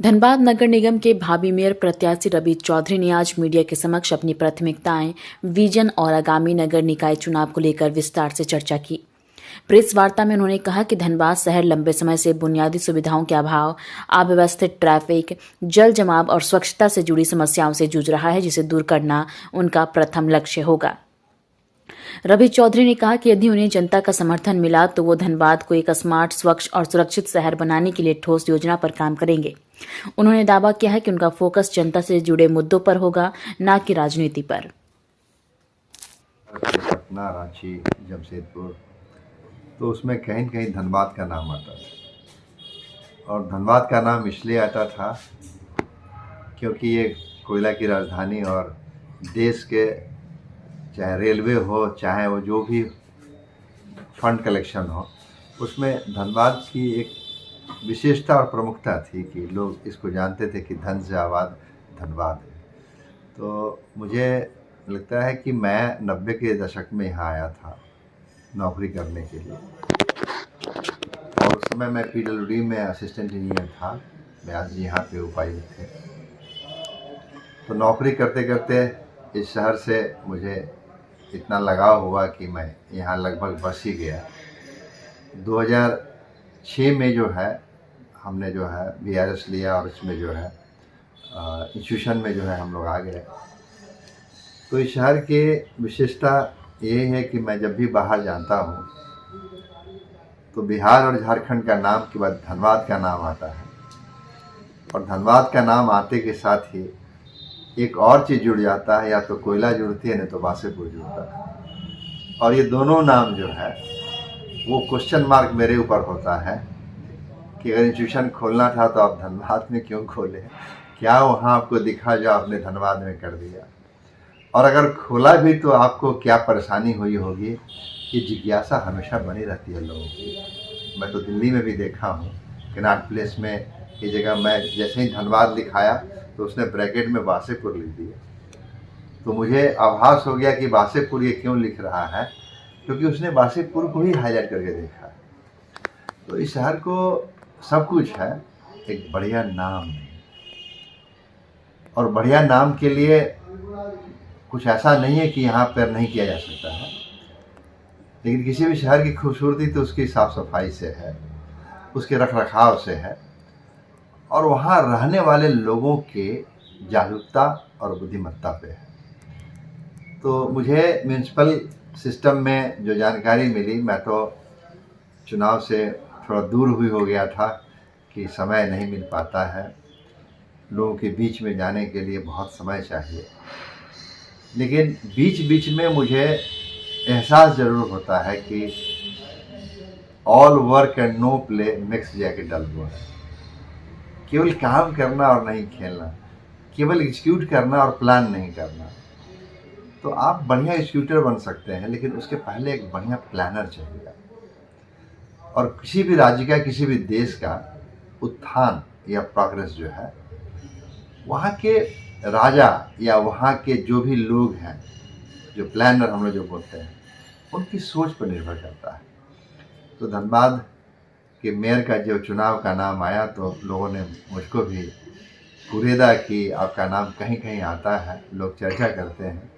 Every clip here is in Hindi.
धनबाद नगर निगम के भावी मेयर प्रत्याशी रवि चौधरी ने आज मीडिया के समक्ष अपनी प्राथमिकताएं, विजन और आगामी नगर निकाय चुनाव को लेकर विस्तार से चर्चा की। प्रेस वार्ता में उन्होंने कहा कि धनबाद शहर लंबे समय से बुनियादी सुविधाओं के अभाव, अव्यवस्थित ट्रैफिक, जल जमाव और स्वच्छता से जुड़ी समस्याओं से जूझ रहा है, जिसे दूर करना उनका प्रथम लक्ष्य होगा। रवि चौधरी ने कहा कि यदि उन्हें जनता का समर्थन मिला तो वो धनबाद को एक स्मार्ट, स्वच्छ और सुरक्षित शहर बनाने के लिए ठोस योजना पर काम करेंगे। उन्होंने दावा किया है कि उनका फोकस जनता से जुड़े मुद्दों पर होगा, न कि राजनीति पर। पटना, रांची, जमशेदपुर, तो उसमें कहीं न कहीं धनबाद का नाम आता था। और धनबाद का नाम इसलिए आता था क्योंकि ये कोयला की राजधानी और देश के चाहे रेलवे हो, चाहे वो जो भी फंड कलेक्शन हो, उसमें धनबाद की एक विशेषता और प्रमुखता थी कि लोग इसको जानते थे कि धन से आबाद धनबाद है। तो मुझे लगता है कि मैं 90 के दशक में यहाँ आया था नौकरी करने के लिए, और उस समय मैं PWD में असिस्टेंट इंजीनियर था। ब्यास जी यहाँ पे उपायुक्त थे। तो नौकरी करते करते इस शहर से मुझे इतना लगाव हुआ कि मैं यहाँ लगभग बस ही गया। 2006 में जो है हमने जो है VRS लिया और इसमें जो है इंस्टीट्यूशन में जो है हम लोग आ गए। तो इस शहर की विशेषता ये है कि मैं जब भी बाहर जाता हूँ तो बिहार और झारखंड का नाम के बाद धनबाद का नाम आता है, और धनबाद का नाम आते के साथ ही एक और चीज़ जुड़ जाता है, या तो कोयला जुड़ती है, नहीं तो बासेपुर जुड़ता है। और ये दोनों नाम जो है वो क्वेश्चन मार्क मेरे ऊपर होता है कि अगर इंस्टीट्यूशन खोलना था तो आप धनबाद में क्यों खोले, क्या वहाँ आपको दिखा जो आपने धनबाद में कर दिया, और अगर खोला भी तो आपको क्या परेशानी हुई होगी। ये जिज्ञासा हमेशा बनी रहती है लोगों की। मैं तो दिल्ली में भी देखा हूँ, कनॉट प्लेस में ये जगह मैं जैसे ही धनबाद लिखाया तो उसने ब्रैकेट में बासेपुर लिख दिया। तो मुझे आभास हो गया कि बासेपुर ये क्यों लिख रहा है, क्योंकि उसने बासेपुर को ही हाईलाइट करके देखा। तो इस शहर को सब कुछ है, एक बढ़िया नाम नहीं, और बढ़िया नाम के लिए कुछ ऐसा नहीं है कि यहाँ पर नहीं किया जा सकता है, लेकिन किसी भी शहर की खूबसूरती तो उसकी साफ़ सफाई से है, उसके रख रखाव से है, और वहाँ रहने वाले लोगों के जागरूकता और बुद्धिमत्ता पे है। तो मुझे म्यूनसिपल सिस्टम में जो जानकारी मिली, मैं तो चुनाव से थोड़ा दूर हुई हो गया था कि समय नहीं मिल पाता है, लोगों के बीच में जाने के लिए बहुत समय चाहिए, लेकिन बीच बीच में मुझे एहसास ज़रूर होता है कि all work and no play makes Jack a dull boy. केवल काम करना और नहीं खेलना, केवल एग्जीक्यूट करना और प्लान नहीं करना। तो आप बढ़िया एग्जीक्यूटर बन सकते हैं, लेकिन उसके पहले एक बढ़िया प्लानर चाहिए। और किसी भी राज्य का, किसी भी देश का उत्थान या प्रोग्रेस जो है, वहाँ के राजा या वहाँ के जो भी लोग हैं, जो प्लानर हम लोग जो बोलते हैं, उनकी सोच पर निर्भर करता है। तो धनबाद के मेयर का जो चुनाव का नाम आया तो लोगों ने मुझको भी कुरेदा कि आपका नाम कहीं कहीं आता है, लोग चर्चा करते हैं,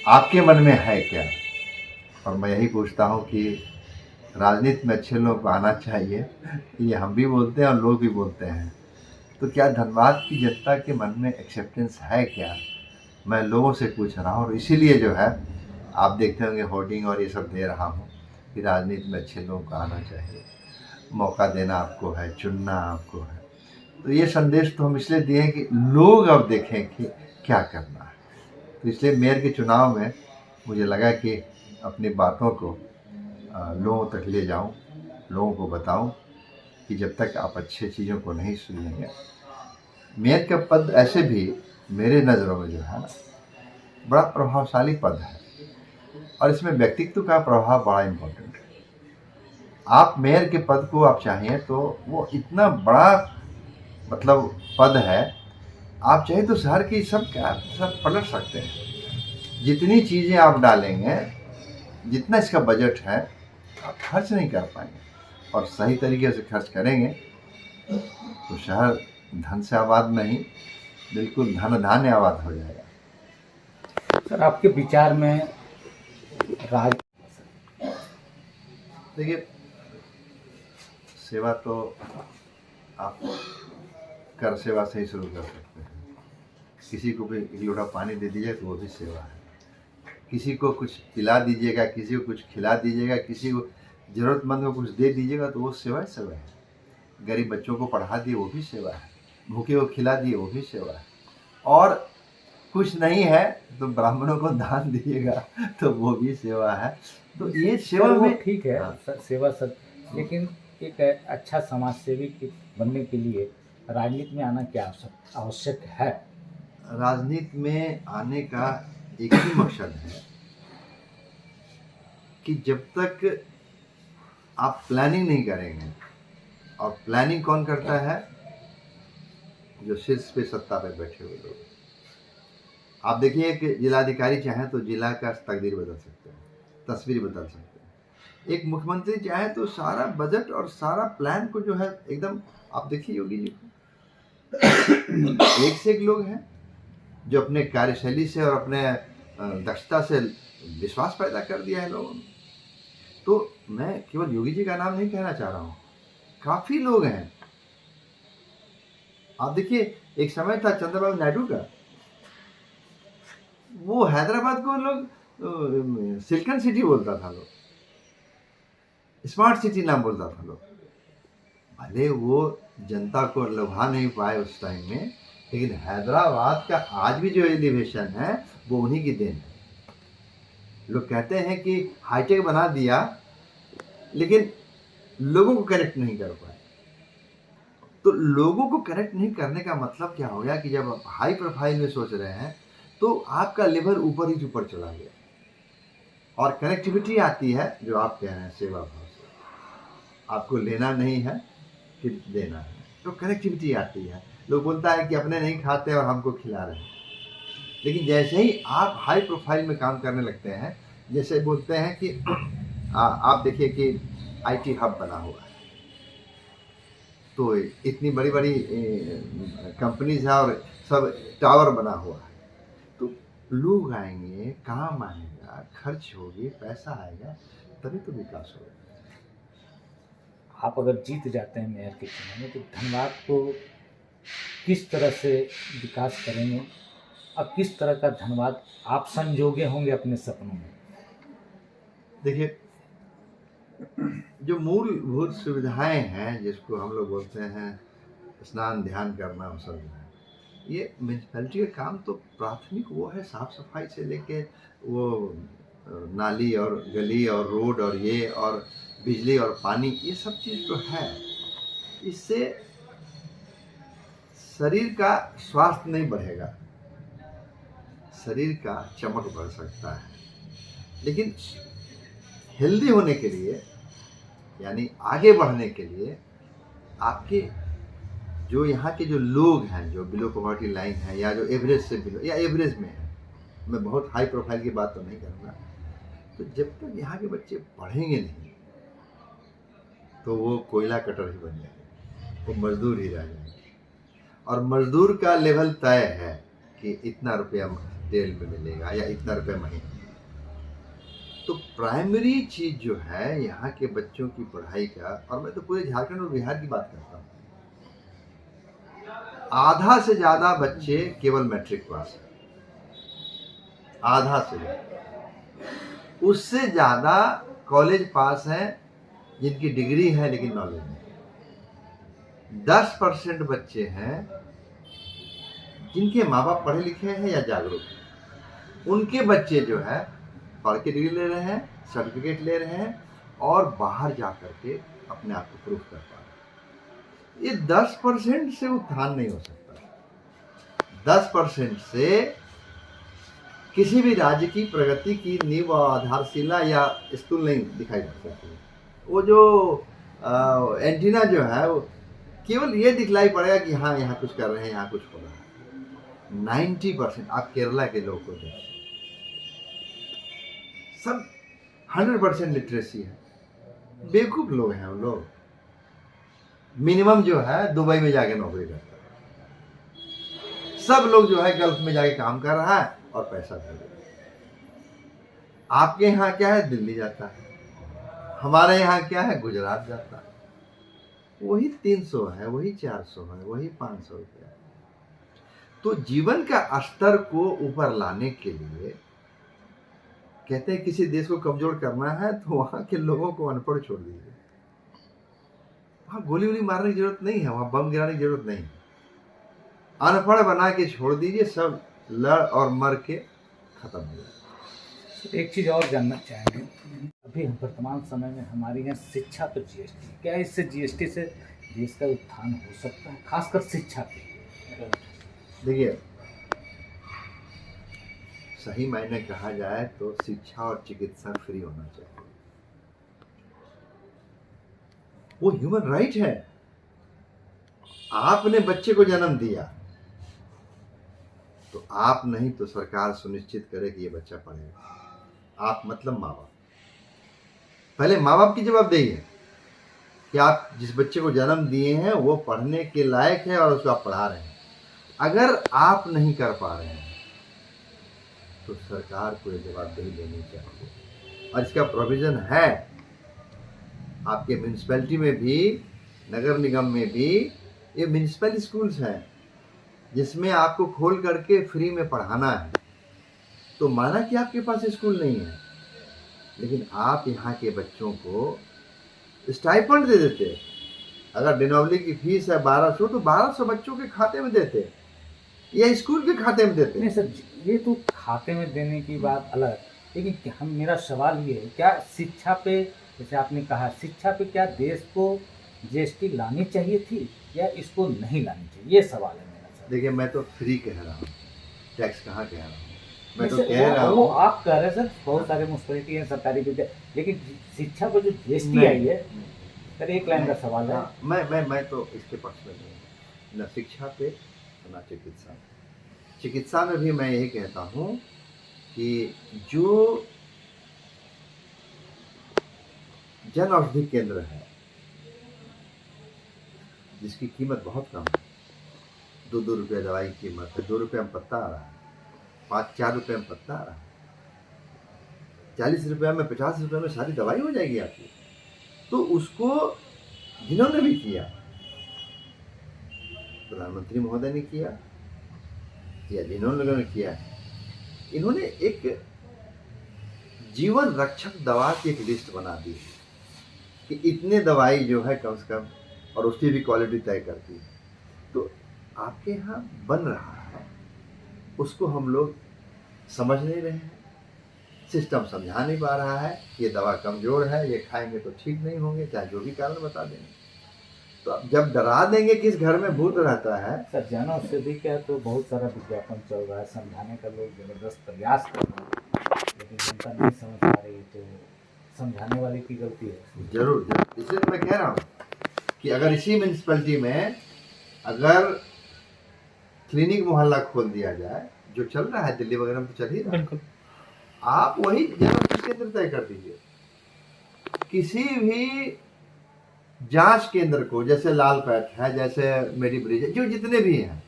आपके मन में है क्या। और मैं यही पूछता हूँ कि राजनीति में अच्छे लोग को आना चाहिए, ये हम भी बोलते हैं और लोग भी बोलते हैं। तो क्या धनबाद की जनता के मन में एक्सेप्टेंस है क्या, मैं लोगों से पूछ रहा हूँ। और इसीलिए जो है आप देखते होंगे होर्डिंग और ये सब दे रहा हूँ कि राजनीति में अच्छे लोगों को आना चाहिए, मौका देना आपको है, चुनना आपको है। तो ये संदेश तो हम इसलिए दिए हैं कि लोग अब देखें कि क्या करना है। तो इसलिए मेयर के चुनाव में मुझे लगा कि अपनी बातों को लोगों तक ले जाऊं, लोगों को बताऊं कि जब तक आप अच्छे चीज़ों को नहीं सुनेंगे। मेयर का पद ऐसे भी मेरे नज़रों में जो है ना, बड़ा प्रभावशाली पद है, और इसमें व्यक्तित्व का प्रभाव बड़ा इम्पोर्टेंट है। आप मेयर के पद को आप चाहिए तो वो इतना बड़ा मतलब पद है, आप चाहे तो शहर की सब पलट सकते हैं। जितनी चीज़ें आप डालेंगे, जितना इसका बजट है, आप खर्च नहीं कर पाएंगे, और सही तरीके से खर्च करेंगे तो शहर धन से आबाद नहीं, बिल्कुल धन धान्य आबाद हो जाएगा। सर, आपके विचार में राज देखिए, सेवा तो आप कर सेवा से ही शुरू कर सकते हैं। किसी को भी एक लोटा पानी दे दीजिए तो वो भी सेवा है। किसी को कुछ पिला दीजिएगा, किसी को कुछ खिला दीजिएगा, किसी को ज़रूरतमंद को कुछ दे दीजिएगा तो वो सेवा है। गरीब बच्चों को पढ़ा दिए वो भी सेवा है, भूखे को खिला दिए वो भी सेवा है। और कुछ नहीं है तो ब्राह्मणों को दान दीजिएगा तो वो भी सेवा है। तो ये सेवा वो में ठीक है। सर, सेवा सर, लेकिन एक अच्छा समाज सेवी बनने के लिए राजनीति में आना क्या आवश्यक है? राजनीति में आने का एक ही मकसद है कि जब तक आप प्लानिंग नहीं करेंगे, और प्लानिंग कौन करता है? जो शीर्ष पे सत्ता पे बैठे हुए लोग। आप देखिए कि जिलाधिकारी चाहे तो जिला का तकदीर बदल सकते हैं, तस्वीर बदल सकते हैं। एक मुख्यमंत्री चाहे तो सारा बजट और सारा प्लान को जो है एकदम, आप देखिए योगी जी को एक से एक लोग हैं जो अपने कार्यशैली से और अपने दक्षता से विश्वास पैदा कर दिया है लोगों ने। तो मैं केवल योगी जी का नाम नहीं कहना चाह रहा हूँ, काफ़ी लोग हैं। आप देखिए, एक समय था चंद्रबाबू नायडू का, वो हैदराबाद को लोग सिलिकन सिटी बोलता था, लोग स्मार्ट सिटी नाम बोलता था लोग। भले वो जनता को लुभा नहीं पाए उस टाइम में, लेकिन हैदराबाद का आज भी जो एलिवेशन है वो उन्हीं की देन है। लोग कहते हैं कि हाईटेक बना दिया, लेकिन लोगों को कनेक्ट नहीं कर पाए। तो लोगों को कनेक्ट नहीं करने का मतलब क्या हो गया कि जब आप हाई प्रोफाइल में सोच रहे हैं तो आपका लेवल ऊपर ही ऊपर चला गया। और कनेक्टिविटी आती है, जो आप कह रहे हैं सेवा भाव से, आपको लेना नहीं है कि देना है, तो कनेक्टिविटी आती है। लोग बोलता है कि अपने नहीं खाते और हमको खिला रहे हैं। लेकिन जैसे ही आप हाई प्रोफाइल में काम करने लगते हैं, जैसे बोलते हैं कि आप देखिए कि आईटी हब बना हुआ है, तो इतनी बड़ी बड़ी कंपनीज है और सब टावर बना हुआ है, तो लोग आएंगे, काम आएगा, खर्च होगी, पैसा आएगा, तभी तो विकास होगा। आप अगर जीत जाते हैं मेयर के चुनाव में तो धनबाद को किस तरह से विकास करेंगे और किस तरह का धनबाद आप संजोगे होंगे अपने सपनों में? देखिए, जो मूलभूत सुविधाएं हैं, जिसको हम लोग बोलते हैं स्नान ध्यान करना, वो सब है, ये म्यूनसिपैलिटी का काम तो प्राथमिक वो है, साफ सफाई से लेके वो नाली और गली और रोड और ये और बिजली और पानी, ये सब चीज़ तो है। इससे शरीर का स्वास्थ्य नहीं बढ़ेगा, शरीर का चमक बढ़ सकता है, लेकिन हेल्दी होने के लिए, यानी आगे बढ़ने के लिए, आपके जो यहाँ के जो लोग हैं, जो बिलो पॉवर्टी लाइन है या जो एवरेज से बिलो या एवरेज में है, मैं बहुत हाई प्रोफाइल की बात तो नहीं करूँगा, तो जब तक यहाँ के बच्चे पढ़ेंगे नहीं तो वो कोयला कटर ही बन जाएंगे, वो मजदूर ही रह जाएंगे। और मजदूर का लेवल तय है कि इतना रुपया तेल में मिलेगा या इतना रुपया महीने। तो प्राइमरी चीज़ जो है यहाँ के बच्चों की पढ़ाई का, और मैं तो पूरे झारखंड और बिहार की बात करता हूँ, आधा से ज़्यादा बच्चे केवल मैट्रिक पास है, आधा से ज़्यादा। उससे ज़्यादा कॉलेज पास हैं जिनकी डिग्री है लेकिन नॉलेज नहीं। 10% बच्चे हैं जिनके माँ बाप पढ़े लिखे हैं या जागरूक हैं, उनके बच्चे जो है पढ़ के डिग्री ले रहे हैं, सर्टिफिकेट ले रहे हैं और बाहर जा कर के अपने आप को प्रूफ कर पा रहे हैं। ये 10% से उत्थान नहीं हो सकता। 10% से किसी भी राज्य की प्रगति की नींव आधारशिला या स्तूल नहीं दिखाई पड़ सकती। वो जो एंटीना जो है वो केवल ये दिखलाई पड़ेगा कि हाँ यहाँ कुछ कर रहे हैं, यहाँ कुछ हो रहा है। 90% आप केरला के लोग को देखें, सब 100% लिटरेसी है, बेवकूफ़ लोग हैं वो लोग। मिनिमम जो है दुबई में जाके नौकरी करता है, सब लोग जो है गल्फ में जाके काम कर रहा है और पैसा दे रहा है। आपके यहाँ क्या है, दिल्ली जाता है, हमारे यहाँ क्या है, गुजरात जाता है, वही 300 है, वही 400 है, वही 500 रुपया है। तो जीवन का स्तर को ऊपर लाने के लिए कहते हैं किसी देश को कमजोर करना है तो वहां के लोगों को अनपढ़ छोड़ दीजिए, वहां गोली वोली मारने की जरूरत नहीं है, वहां बम गिराने की जरूरत नहीं है, अनपढ़ बना के छोड़ दीजिए, सब लड़ और मर के खत्म हो जाए। एक चीज़ और जानना चाहेंगे, अभी वर्तमान समय में हमारे यहाँ शिक्षा पर जीएसटी, क्या इससे जीएसटी से देश का उत्थान हो सकता है, खासकर शिक्षा पे? देखिए, सही मायने कहा जाए तो शिक्षा और चिकित्सा फ्री होना चाहिए, वो ह्यूमन राइट है। आपने बच्चे को जन्म दिया तो आप नहीं तो सरकार सुनिश्चित करे कि ये बच्चा पढ़ेगा। आप मतलब माँ बाप, पहले माँ बाप की जवाबदेही है कि आप जिस बच्चे को जन्म दिए हैं वो पढ़ने के लायक है और उसको आप पढ़ा रहे हैं। अगर आप नहीं कर पा रहे हैं तो सरकार को ये जवाबदेही लेनी चाहिए, और इसका प्रोविजन है आपके म्यूनिसिपैलिटी में भी, नगर निगम में भी। ये म्यूनिसिपल स्कूल्स हैं जिसमें आपको खोल करके फ्री में पढ़ाना है। तो माना कि आपके पास स्कूल नहीं है, लेकिन आप यहाँ के बच्चों को स्टाइपेंड दे देते। अगर डिनोवली की फीस है 1200 तो 1200 बच्चों के खाते में देते या स्कूल के खाते में देते। नहीं सर, ये तो खाते में देने की बात अलग, लेकिन हम, मेरा सवाल ये है, क्या शिक्षा पे, जैसे आपने कहा शिक्षा पे क्या देश को जीएसटी लानी चाहिए थी या इसको नहीं लानी चाहिए, ये सवाल है मेरा सर। देखिए, मैं तो फ्री कह रहा हूँ, टैक्स कहाँ कह रहा हूँ, मैं तो जैसे कह रहा वो हूँ। आप कह रहे हैं सर, बहुत सारे म्यूनिसिपैलिटी हैं, सरकारी विद्यालय, लेकिन शिक्षा पर जो जीएसटी नहीं। आई है सर, एक लाइन का सवाल है। हाँ, मैं तो इसके पक्ष में नहीं हूँ, न शिक्षा पे न चिकित्सा पे। चिकित्सा में भी मैं यही कहता हूँ कि जो जन औषधि केंद्र है जिसकी कीमत बहुत कम है, 2 रुपये दवाई की कीमत है, 2 रुपये में पत्ता आ रहा है, 4 रुपये में पत्ता आ रहा है, 40 रुपये में 50 रुपये में सारी दवाई हो जाएगी आपकी। तो उसको जिन्होंने भी किया, प्रधानमंत्री महोदय ने किया या जिन्होंने लोगों ने किया है, इन्होंने एक जीवन रक्षक दवा की एक लिस्ट बना दी है कि इतने दवाई जो है कम से कम, और उसकी भी क्वालिटी तय करती है। तो आपके यहाँ बन रहा है, उसको हम लोग समझ नहीं रहे हैं, सिस्टम समझा नहीं पा रहा है, ये दवा कमज़ोर है, ये खाएंगे तो ठीक नहीं होंगे, चाहे जो भी कारण बता देंगे। तो अब जब डरा देंगे कि इस घर में भूत रहता है। सर, जन औषधि क्या तो बहुत सारा विज्ञापन चल रहा है, समझाने का लोग जबरदस्त प्रयास कर रहे हैं, लेकिन जनता नहीं समझ पा रही, तो समझाने वाले की गलती है। जरूर, इसलिए तो मैं कह रहा हूँ कि अगर इसी म्यूनिसिपैलिटी में अगर क्लिनिक मोहल्ला खोल दिया जाए, जो चल रहा है दिल्ली वगैरह में तो चल ही रहा है, आप वही जन औषधि केंद्र तय कर दीजिए। किसी भी जांच केंद्र को, जैसे लालपेट है, जैसे मेडी ब्रिज है, जो जितने भी हैं,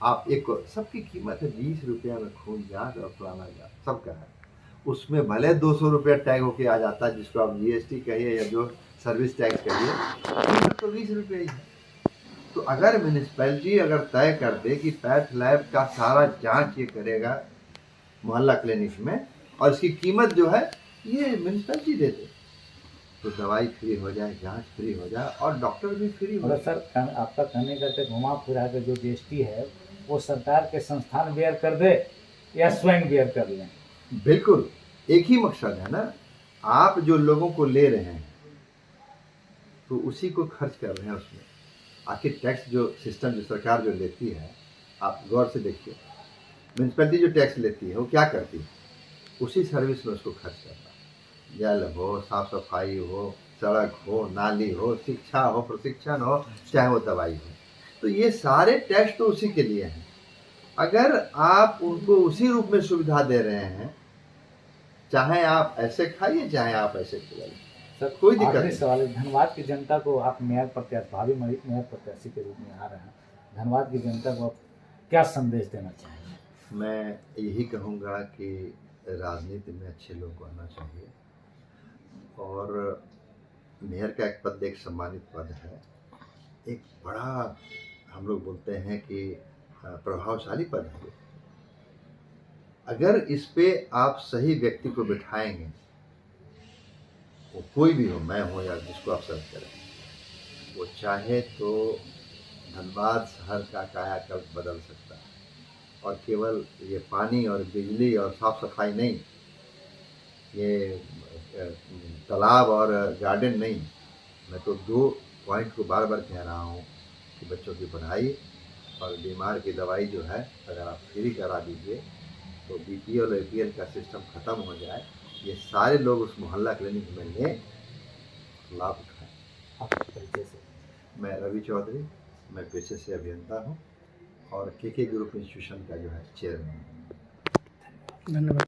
आप एक को, सबकी कीमत है 20 रुपया में खून जांच और फलाना जांच, सबका है। उसमें भले 200 रुपया टैग होके आ जाता है, जिसको आप जीएसटी कहिए या जो सर्विस टैक्स कहिए, कीमत तो 20 रुपये ही है। तो अगर म्यूनिसिपैलिटी अगर तय कर दे कि पैथ लैब का सारा जांच ये करेगा मोहल्ला क्लिनिक में, और इसकी कीमत जो है ये म्यूनिसिपैलिटी दे दे, तो दवाई फ्री हो जाए, जांच फ्री हो जाए और डॉक्टर भी फ्री हो मगर जाए। सर, आपका कहने करते घुमा फिरा के जो जीएसटी है वो सरकार के संस्थान बेयर कर दे या स्वयं बेयर कर लें? बिल्कुल, एक ही मकसद है ना, आप जो लोगों को ले रहे हैं तो उसी को खर्च कर रहे हैं उसमें। आखिर टैक्स जो सिस्टम जो सरकार जो लेती है, आप गौर से देखिए, म्यूनसिपैलिटी जो टैक्स लेती है वो क्या करती है, उसी सर्विस में उसको खर्च करना, जल हो, साफ सफाई हो, सड़क हो, नाली हो, शिक्षा हो, प्रशिक्षण हो, चाहे वो दवाई हो, तो ये सारे टैक्स तो उसी के लिए हैं। अगर आप उनको उसी रूप में सुविधा दे रहे हैं, चाहे आप ऐसे खाइए चाहे आप ऐसे खिलाइए। सर कोई दिक्कत आखिरी नहीं। सवाल है, धनबाद की जनता को आप मेयर प्रत्याशी, भावी मेयर प्रत्याशी के रूप में आ रहे हैं, धनबाद की जनता को आप क्या संदेश देना चाहेंगे? मैं यही कहूँगा कि राजनीति में अच्छे लोग को आना चाहिए, और मेयर का एक पद एक सम्मानित पद है, एक बड़ा हम लोग बोलते हैं कि प्रभावशाली पद है। अगर इस पे आप सही व्यक्ति को बिठाएंगे, वो कोई भी हो, मैं हूँ या जिसको आप सर्व करें, वो चाहे तो धनबाद शहर का कायाकल्प बदल सकता है। और केवल ये पानी और बिजली और साफ सफाई नहीं, ये तालाब और गार्डन नहीं, मैं तो 2 पॉइंट को बार बार कह रहा हूँ कि बच्चों की पढ़ाई और बीमार की दवाई जो है अगर आप फ्री करा दीजिए तो बीपीएल और एपीएल का सिस्टम ख़त्म हो जाए, ये सारे लोग उस मोहल्ला क्लिनिक में लें, लाभ उठाएं। आपके परिचय से। मैं रवि चौधरी, मैं पेशे से अभियंता हूँ और केके ग्रुप इंस्टीट्यूशन का जो है चेयरमैन हूँ। धन्यवाद।